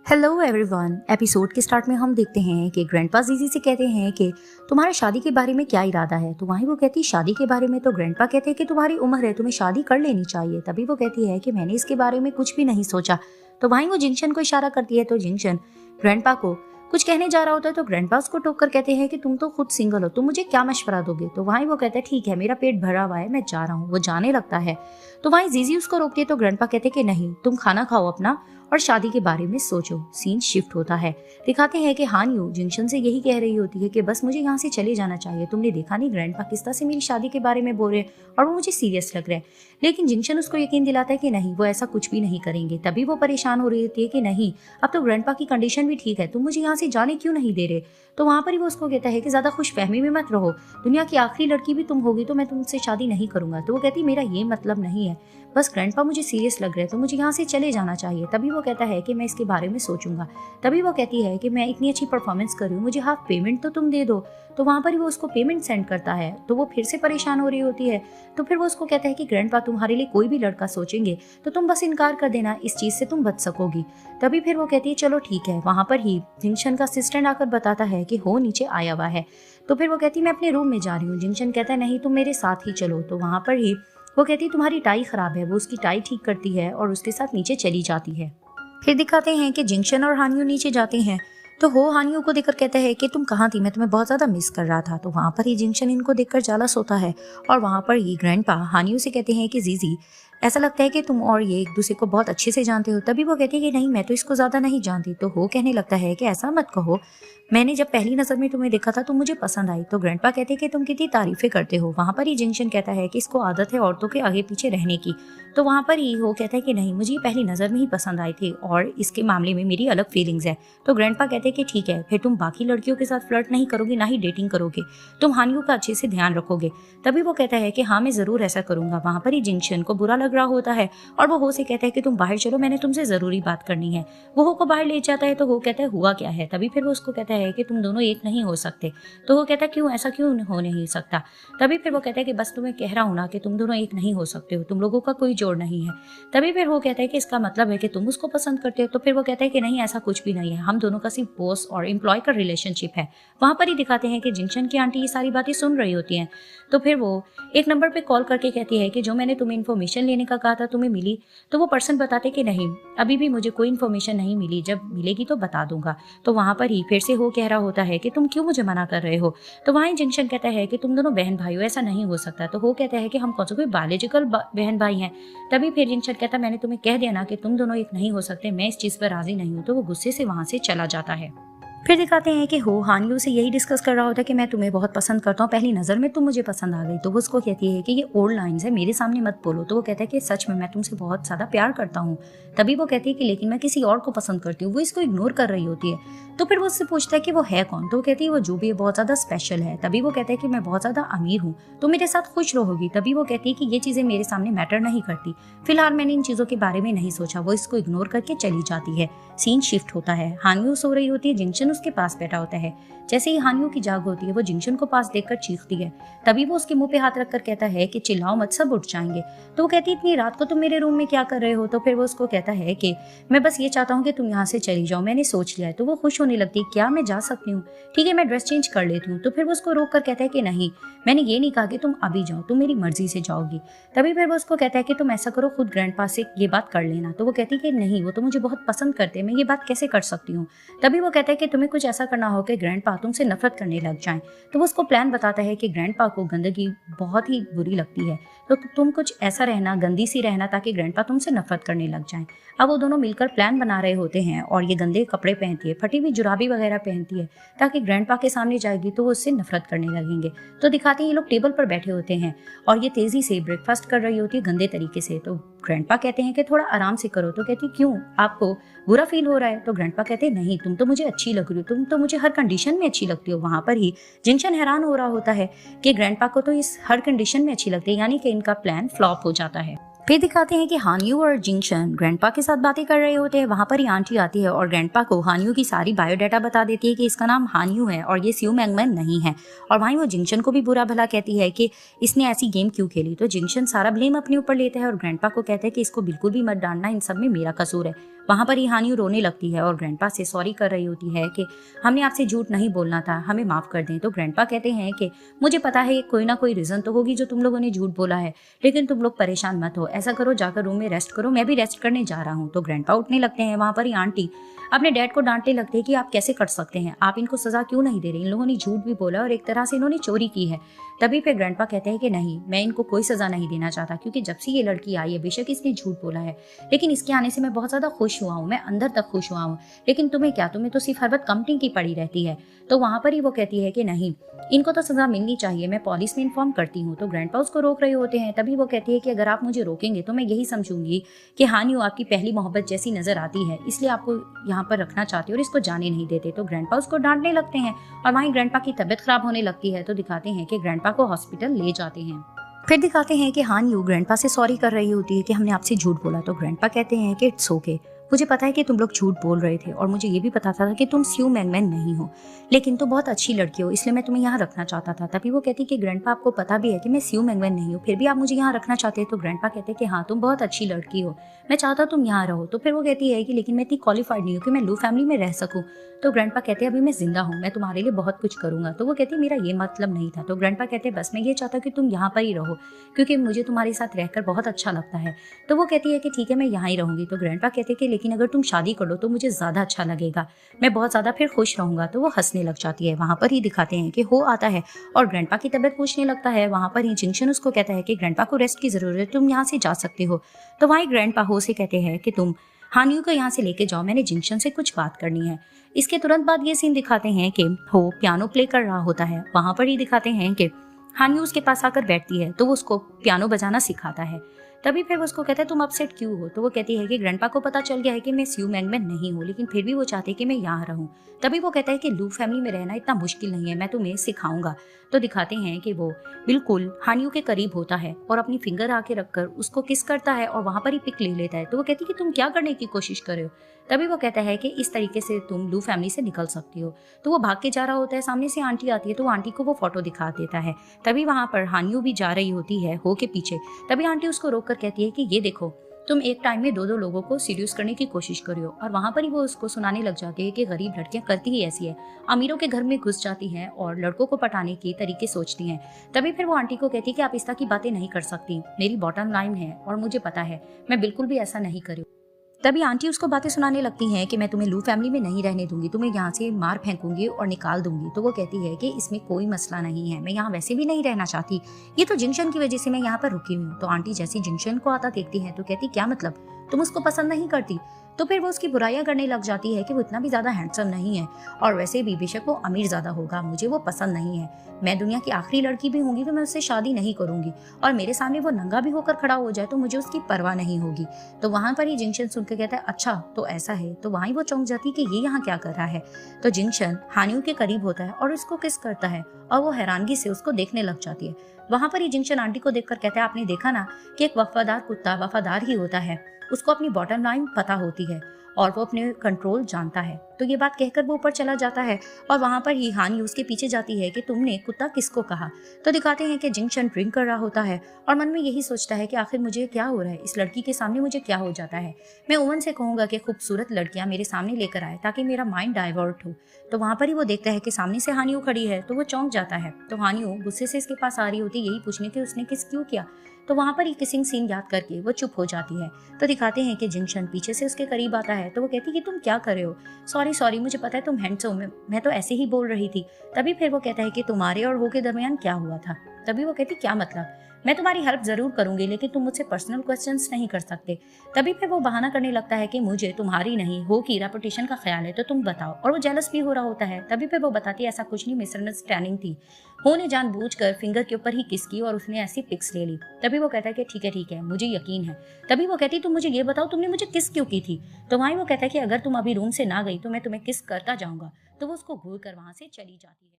Hello everyone. Episode के start में हम देखते हैं कि ग्रैंडपा जीजी से कहते हैं कि तुम्हारा शादी के बारे में क्या इरादा है। तो वहीं वो कहती है शादी के बारे में तो ग्रैंडपा कहते हैं कि तुम्हारी उम्र है, तुम्हें शादी कर लेनी चाहिए। तभी वो कहती है कि मैंने इसके बारे में कुछ भी नहीं सोचा। तो वहीं वो जिंगशन को इशारा करती है। तो जिंगशन ग्रैंडपा को कुछ कहने जा रहा होता है तो ग्रैंडपा उसको टोक कर कहते हैं कि तुम तो खुद सिंगल हो, तुम मुझे क्या मशवरा दोगे। तो वहीं वो कहते हैं ठीक है, मेरा पेट भरा हुआ है, मैं जा रहा हूँ। वो जाने लगता है तो वहीं जीजी उसको रोकती है। तो ग्रैंडपा कहते हैं कि नहीं, तुम खाना खाओ अपना और शादी के बारे में सोचो। सीन शिफ्ट होता है, दिखाते हैं कि हान यू जिंगशन से यही कह रही होती है कि बस मुझे यहाँ से चले जाना चाहिए। तुमने देखा नहीं ग्रैंडपा किस तरह से मेरी शादी के बारे में बोल रहे हैं और वो मुझे सीरियस लग रहा है। लेकिन जिंगशन उसको यकीन दिलाता है कि नहीं, वो ऐसा कुछ भी नहीं करेंगे। तभी वो परेशान हो रही होती है कि नहीं, अब तो ग्रैंडपा की कंडीशन भी ठीक है, तुम मुझे यहाँ से जाने क्यों नहीं दे रहे। तो वहां पर ही वो उसको कहता है कि ज्यादा खुशफहमी में मत रहो, दुनिया की आखिरी लड़की भी तुम होगी तो मैं तुमसे शादी नहीं करूंगा। तो वो कहती मेरा ये मतलब नहीं है, बस ग्रैंडपा मुझे सीरियस लग रहा है तो मुझे यहाँ से चले जाना चाहिए। तभी वो कहता है कि मैं इसके बारे में सोचूंगा। तभी वो कहती है कि मैं इतनी अच्छी परफॉर्मेंस कर रही हूँ, मुझे हाफ पेमेंट तो तुम दे दो। तो वहां पर ही वो उसको पेमेंट सेंड करता है। तो वो फिर से परेशान हो रही होती है। तो फिर वो उसको कहता है कि ग्रैंडपा तुम्हारे लिए कोई भी लड़का सोचेंगे तो तुम बस इनकार कर देना, इस चीज से तुम बच सकोगी। तभी फिर वो कहती है चलो ठीक है। वहां पर ही जिंगशन का असिस्टेंट आकर बताता है कि हो नीचे आया हुआ है। तो फिर वो कहती मैं अपने रूम में जा रही हूँ। जिंगशन कहता है नहीं, तुम मेरे साथ ही चलो। तो वहां पर ही वो कहती तुम्हारी टाई खराब है। वो उसकी टाई ठीक करती है और उसके साथ नीचे चली जाती है। फिर दिखाते हैं कि जिंगशन और हानियो नीचे जाते हैं। तो हो हानियो को देखकर कहता है कि तुम कहाँ थी, मैं तुम्हें बहुत ज्यादा मिस कर रहा था। तो वहां पर ही जिंगशन इनको देखकर जालस होता है और वहां पर ही ग्रैंडपा हानियो से कहते हैं कि जीजी ऐसा लगता है कि तुम और ये एक दूसरे को बहुत अच्छे से जानते हो। तभी वो कहती है कि नहीं, मैं तो इसको ज्यादा नहीं जानती। तो हो कहने लगता है कि ऐसा मत कहो, मैंने जब पहली नजर में तुम्हें देखा था तो मुझे पसंद आई। तो ग्रैंडपा कहते हैं कि तुम कितनी तारीफें करते हो। वहां पर ही जिंगशन कहता है कि इसको आदत है औरतों के आगे पीछे रहने की। तो वहां पर ही हो कहता है कि नहीं, मुझे पहली नजर में ही पसंद आई थी और इसके मामले में मेरी अलग फीलिंग्स है। तो ग्रैंडपा कहते हैं कि ठीक है, फिर तुम बाकी लड़कियों के साथ फ्लर्ट नहीं करोगे, ना ही डेटिंग करोगे, तुम हानियों का अच्छे से ध्यान रखोगे। तभी वो कहता है कि हाँ मैं जरूर ऐसा करूंगा। वहां पर ही जिंगशन को बुरा लग रहा होता है और वो हो से कहता है कि तुम बाहर चलो, मैंने तुमसे जरूरी बात करनी है। वो हो को बाहर ले जाता है। तो वो कहता है हुआ क्या है। तभी फिर वो उसको कहता है कि तुम दोनों एक नहीं हो सकते। तो वो कहता है क्यों, ऐसा क्यों हो नहीं सकता। तभी फिर वो कहता है कि बस तुम्हें कह रहा हूं ना कि तुम दोनों एक नहीं हो सकते हो, तुम लोगों का कोई जोड़ नहीं है। तभी फिर वो कहता है कि इसका मतलब है कि तुम उसको पसंद करते हो। तो फिर वो कहता है कि नहीं, ऐसा कुछ भी नहीं है, हम दोनों का सिर्फ बॉस और एम्प्लॉय का रिलेशनशिप है। वहां पर ही दिखाते हैं कि जिंगशन की आंटी ये सारी बातें सुन रही होती हैं। तो फिर वो एक नंबर पे कॉल करके कहती है कि जो मैंने तुम्हें इन्फॉर्मेशन लेने का कहा था तुम्हें मिली। तो वो पर्सन बताते कि नहीं, अभी भी मुझे कोई इन्फॉर्मेशन नहीं मिली, जब मिलेगी तो बता दूंगा। तो वहां पर ही फिर से हो कह रहा होता है कि तुम क्यों मुझे मना कर रहे हो। तो वहीं जिंगशन कहता है कि तुम दोनों बहन भाई हो, ऐसा नहीं हो सकता। तो हो कहता है कि हम कौन सा कोई बायोलॉजिकल बहन भाई हैं। तभी फिर जिंगशन कहता मैंने तुम्हें कह दिया ना कि तुम दोनों एक नहीं हो सकते, मैं इस चीज पर राजी नहीं हूँ। तो वो गुस्से से वहां से चला जाता है। फिर दिखाते हैं कि हो हानियो से यही डिस्कस कर रहा होता है कि मैं तुम्हें बहुत पसंद करता हूँ, पहली नजर में तुम मुझे पसंद आ गई। तो वो उसको कहती है कि ये ओल्ड लाइंस है, मेरे सामने मत बोलो। तो वो कहता है कि सच में मैं तुमसे बहुत ज्यादा प्यार करता हूँ। तभी वो कहती है कि लेकिन मैं किसी और को पसंद करती हूँ। वो इसको इग्नोर कर रही होती है। तो फिर वो उससे पूछता है कि वो है कौन। तो वो कहती है वो जो भी है बहुत ज्यादा स्पेशल है। तभी वो कहता है कि मैं बहुत ज्यादा अमीर हूँ, तो मेरे साथ खुश रहोगी। तभी वो कहती है कि ये चीजें मेरे सामने मैटर नहीं करती, फिलहाल मैंने इन चीजों के बारे में नहीं सोचा। वो इसको इग्नोर करके चली जाती है। सीन शिफ्ट होता है, हानियो सो रही होती है, जिंगशन उसके पास बैठा होता है। जैसे ही हानियो की जाग होती है वो जिंगशन को पास देखकर चीखती है। तभी वो उसके मुंह पे हाथ रखकर कहता है कि चिल्लाओ मत, सब उठ जाएंगे। तो वो कहती है इतनी रात को तुम मेरे रूम में क्या कर रहे हो। तो फिर वो उसको कहता है कि मैं बस ये चाहता हूँ कि तुम यहाँ से चली जाओ, मैंने सोच लिया है। तो वो खुश होने लगती है, क्या मैं जा सकती हूँ, ठीक है मैं ड्रेस चेंज कर लेती हूँ। तो फिर वो उसको रोक कर कहता है कि नहीं, मैंने ये नहीं कहा कि तुम अभी जाओ, तुम मेरी मर्जी से जाओगी। तभी फिर वो उसको कहता है कि तुम ऐसा करो, खुद ग्रैंडपा से ये बात कर लेना। तो वो कहती है कि नहीं, वो तो मुझे बहुत पसंद करते हैं, मैं ये बात कैसे कर सकती हूँ। तभी वो कहता है कि तुम्हें कुछ ऐसा करना हो कि ग्रैंडपा तुमसे नफरत करने लग जाएं। तो वो उसको प्लान बताता है कि ग्रैंडपा को गंदगी बहुत ही बुरी लगती है, तो तुम कुछ ऐसा रहना, गंदी सी रहना, ताकि ग्रैंडपा तुमसे नफरत करने लग जाएं। अब वो दोनों मिलकर प्लान बना रहे होते हैं और ये गंदे कपड़े पहनती है, फटी हुई जुराबी वगैरह पहनती है, ताकि ग्रैंडपा के सामने जाएगी तो वो उससे नफरत करने लगेंगे। तो दिखाते हैं ये लोग टेबल पर बैठे होते हैं और ये तेजी से ब्रेकफास्ट कर रही होती है गंदे तरीके से। तो ग्रैंडपा कहते हैं कि थोड़ा आराम से करो। तो कहती क्यों, आपको बुरा फील हो रहा है। तो ग्रैंडपा कहते हैं नहीं, तुम तो मुझे अच्छी लग रही हो, तुम तो मुझे हर कंडीशन में अच्छी लगती हो। वहां पर ही जिंगशन हैरान हो रहा होता है कि ग्रैंडपा को तो इस हर कंडीशन में अच्छी लगती है, यानी कि इनका प्लान फ्लॉप हो जाता है। फिर दिखाते हैं कि हानियो और जिंगशन ग्रैंडपा के साथ बातें कर रहे होते हैं। वहां पर ही आंटी आती है और ग्रैंडपा को हानियो की सारी बायोडाटा बता देती है कि इसका नाम हानियो है और ये स्यू मैंगमैन नहीं है। और वहीं वो जिंगशन को भी बुरा भला कहती है कि इसने ऐसी गेम क्यों खेली। तो जिंगशन सारा ब्लेम अपने ऊपर लेता है और ग्रैंडपा को कहता है कि इसको बिल्कुल भी मत डांटना, इन सब में मेरा कसूर है। वहाँ पर ही हानियो रोने लगती है और ग्रैंडपा से सॉरी कर रही होती है कि हमने आपसे झूठ नहीं बोलना था, हमें माफ़ कर दें। तो ग्रैंडपा कहते हैं कि मुझे पता है कोई ना कोई रीज़न तो होगी जो तुम लोगों ने झूठ बोला है, लेकिन तुम लोग परेशान मत हो, ऐसा करो जाकर रूम में रेस्ट करो, मैं भी रेस्ट करने जा रहा हूँ। तो ग्रैंडपा उठने लगते हैं। वहाँ पर ही आंटी अपने डैड को डांटने लगते हैं कि आप कैसे कर सकते हैं, आप इनको सजा क्यों नहीं दे रहे, इन लोगों ने झूठ भी बोला और एक तरह से इन्होंने चोरी की है। तभी फिर ग्रैंडपा कहते हैं कि नहीं, मैं इनको कोई सजा नहीं देना चाहता, क्योंकि जब से ये लड़की आई है बेशक इसने झूठ बोला है, लेकिन इसके आने से मैं बहुत ज्यादा खुश हुआ हूँ, मैं अंदर तक खुश हुआ हूँ, लेकिन तुम्हें क्या, तुम्हें तो सिर्फ हर वक्त कंप्लेंट की पड़ी रहती है। तो वहां पर ही वो कहती है कि नहीं, इनको तो सजा मिलनी चाहिए, मैं पुलिस में इन्फॉर्म करती हूँ। तो ग्रैंडपा उसको रोक रहे होते हैं। तभी वो कहती है कि अगर आप मुझे रोकेंगे तो मैं यही समझूंगी कि हानियो आपकी पहली मोहब्बत जैसी नजर आती है, इसलिए आपको यहाँ पर रखना चाहती हो और इसको जाने नहीं देते। तो ग्रैंडपा उसको डांटने लगते हैं और वहीं ग्रैंडपा की तबीयत खराब होने लगती है। तो दिखाते हैं कि ग्रैंडपा को हॉस्पिटल ले जाते हैं। फिर दिखाते हैं कि हानियो ग्रैंडपा से सॉरी कर रही होती है कि हमने आपसे झूठ बोला। तो ग्रैंडपा कहते हैं कि इट्स ओके, मुझे पता है कि तुम लोग झूठ बोल रहे थे और मुझे ये भी पता था कि तुम स्यू मैंगमैन नहीं हो, लेकिन तुम बहुत अच्छी लड़की हो, इसलिए मैं तुम्हें यहाँ रखना चाहता था। तभी वो कहती कि ग्रैंडपा आपको पता भी है कि मैं स्यू मैंगमैन नहीं हूँ, फिर भी आप मुझे यहाँ रखना चाहते हैं। तो ग्रैंडपा कहते हैं कि हाँ, तुम बहुत अच्छी लड़की हो, मैं चाहता तुम यहाँ रहो। तो फिर वो कहती है कि लेकिन मैं इतनी क्वालिफाइड नहीं हूँ कि मैं लू फैमिली में रह सकूँ। तो ग्रैंडपा कहते हैं अभी मैं जिंदा हूँ, मैं तुम्हारे लिए बहुत कुछ करूंगा। तो वो कहती है मेरा ये मतलब नहीं था। तो ग्रैंडपा कहते हैं बस मैं ये चाहता कि तुम यहाँ पर ही रहो, क्योंकि मुझे तुम्हारे साथ रहकर बहुत अच्छा लगता है। तो वो कहती है कि ठीक है, मैं यहाँ ही रहूंगी। तो ग्रैंडपा कहते हैं कि लेकिन अगर तुम शादी कर लो तो मुझे ज्यादा अच्छा लगेगा, मैं बहुत ज्यादा फिर खुश रहूंगा। तो वो हंसने लग जाती है। वहां पर ही दिखाते हैं कि हो आता है और ग्रैंडपा की तबीयत पूछने लगता है। वहां पर ही जिंक्शन उसको कहता है कि ग्रैंडपा को रेस्ट की जरूरत है, तुम यहाँ से जा सकते हो। तो वहीं ग्रैंडपा हो से कहते हैं कि तुम हानियो को यहाँ से लेके जाओ, मैंने जिंक्शन से कुछ बात करनी है। इसके तुरंत बाद ये सीन दिखाते हैं कि हो पियानो प्ले कर रहा होता है। वहां पर ही दिखाते हैं कि हानियो उसके पास आकर बैठती है, तो वो उसको पियानो बजाना सिखाता है। तभी फिर वो उसको कहता है तुम अपसेट क्यों हो। तो वो कहती है कि ग्रैंडपा को पता चल गया है कि मैं स्यू मैंगमैन नहीं हूँ, लेकिन फिर भी वो चाहते हैं कि मैं यहाँ रहूँ। तभी वो कहता है कि लू फैमिली में रहना इतना मुश्किल नहीं है, मैं तुम्हें सिखाऊंगा। तो दिखाते हैं कि वो बिल्कुल हानियो के करीब होता है और अपनी फिंगर आके रखकर उसको किस करता है और वहां पर ही पिक ले लेता है। तो वो कहती है कि तुम क्या करने की कोशिश कर रहे हो। तभी वो कहता है कि इस तरीके से तुम लू फैमिली से निकल सकती हो। तो वो भाग के जा रहा होता है, सामने से आंटी आती है, तो आंटी को वो फोटो दिखा देता है। तभी वहां पर हानियो भी जा रही होती है हो के पीछे। तभी आंटी उसको रोक कर कहती है कि ये देखो, तुम एक टाइम में दो दो लोगों को सीड्यूस करने की कोशिश कर रहे हो। और वहां पर ही वो उसको सुनाने लग जाती है कि गरीब लड़कियां करती ही ऐसी है, अमीरों के घर में घुस जाती हैं और लड़कों को पटाने के तरीके सोचती हैं। तभी फिर वो आंटी को कहती है कि आप इस तरह की बातें नहीं कर सकती, मेरी बॉटम लाइन है और मुझे पता है मैं बिल्कुल भी ऐसा नहीं करूँ। तभी आंटी उसको बातें सुनाने लगती हैं कि मैं तुम्हें लू फैमिली में नहीं रहने दूंगी, तुम्हें यहाँ से मार फेंकूंगी और निकाल दूंगी। तो वो कहती है कि इसमें कोई मसला नहीं है, मैं यहाँ वैसे भी नहीं रहना चाहती, ये तो जिंक्शन की वजह से मैं यहाँ पर रुकी हुई हूँ। तो आंटी जैसी जिंक्शन को आता देखती है तो कहती क्या मतलब, तुम उसको पसंद नहीं करती। तो फिर वो उसकी बुराइयां करने लग जाती है कि वो इतना भी ज्यादा हैंडसम नहीं है और वैसे भी बेशक वो अमीर ज्यादा होगा, मुझे वो पसंद नहीं है, मैं दुनिया की आखिरी लड़की भी होंगी तो मैं उससे शादी नहीं करूंगी, और मेरे सामने वो नंगा भी होकर खड़ा हो जाए तो मुझे उसकी परवाह नहीं होगी। तो वहां पर ही जिंक्शन सुनकर कहता है अच्छा तो ऐसा है। तो वहीं वो चौंक जाती है कि ये यहाँ क्या कर रहा है। तो जिंक्शन हानियो के करीब होता है और उसको किस करता है और वो हैरानगी से उसको देखने लग जाती है। वहां पर ही जिंक्शन आंटी को देखकर कहता है आपने देखा ना कि एक वफादार कुत्ता वफादार ही होता है, उसको अपनी बॉटम लाइन पता होती है और वो अपने कंट्रोल जानता है। तो ये बात कहकर वो ऊपर चला जाता है और वहां पर ही हानी उसके पीछे जाती है कि तुमने कुत्ता किसको कहा। तो दिखाते हैं कि जिंक्शन ड्रिंक कर रहा होता है और मन में यही सोचता है कि आखिर मुझे क्या हो रहा है, इस लड़की के सामने मुझे क्या हो जाता है। मैं ओवन से कहूंगा कि खूबसूरत लड़कियां मेरे सामने लेकर आए ताकि मेरा माइंड डाइवर्ट हो। तो वहां पर ही वो देखता है कि सामने से हानियो खड़ी है, तो वो चौंक जाता है। तो हानियो गुस्से से इसके पास आ रही होती यही पूछने कि उसने किस क्यों किया। तो वहां पर ही किसिंग सीन याद करके वो चुप हो जाती है। तो दिखाते हैं कि जिंक्शन पीछे से उसके करीब आता है। तो वो कहती है कि तुम क्या कर रहे हो, सॉरी मुझे पता है तुम हैंडसम हो, मैं तो ऐसे ही बोल रही थी। तभी फिर वो कहता है कि तुम्हारे और हो के दरमियान क्या हुआ था। तभी वो कहती क्या मतलब, मैं तुम्हारी हेल्प जरूर करूंगी लेकिन तुम मुझसे पर्सनल क्वेश्चंस नहीं कर सकते। तभी फिर वो बहाना करने लगता है कि मुझे तुम्हारी नहीं हो की रेपुटेशन का ख्याल है तो तुम बताओ, और वो जेलस भी हो रहा होता है। तभी फिर वो बताती है ऐसा कुछ नहीं, मिसअंडरस्टैंडिंग थी, हो ने जानबूझकर फिंगर के ऊपर ही किस की और उसने ऐसी पिक्स ले ली। तभी वो कहता है कि ठीक है मुझे यकीन है। तभी वो कहती तुम मुझे ये बताओ तुमने मुझे किस क्यों की थी। तो वहीं वो कहता है कि अगर तुम अभी रूम से ना गई तो मैं तुम्हें किस करता जाऊंगा। तो वो उसको घूर कर वहां से चली जाती है।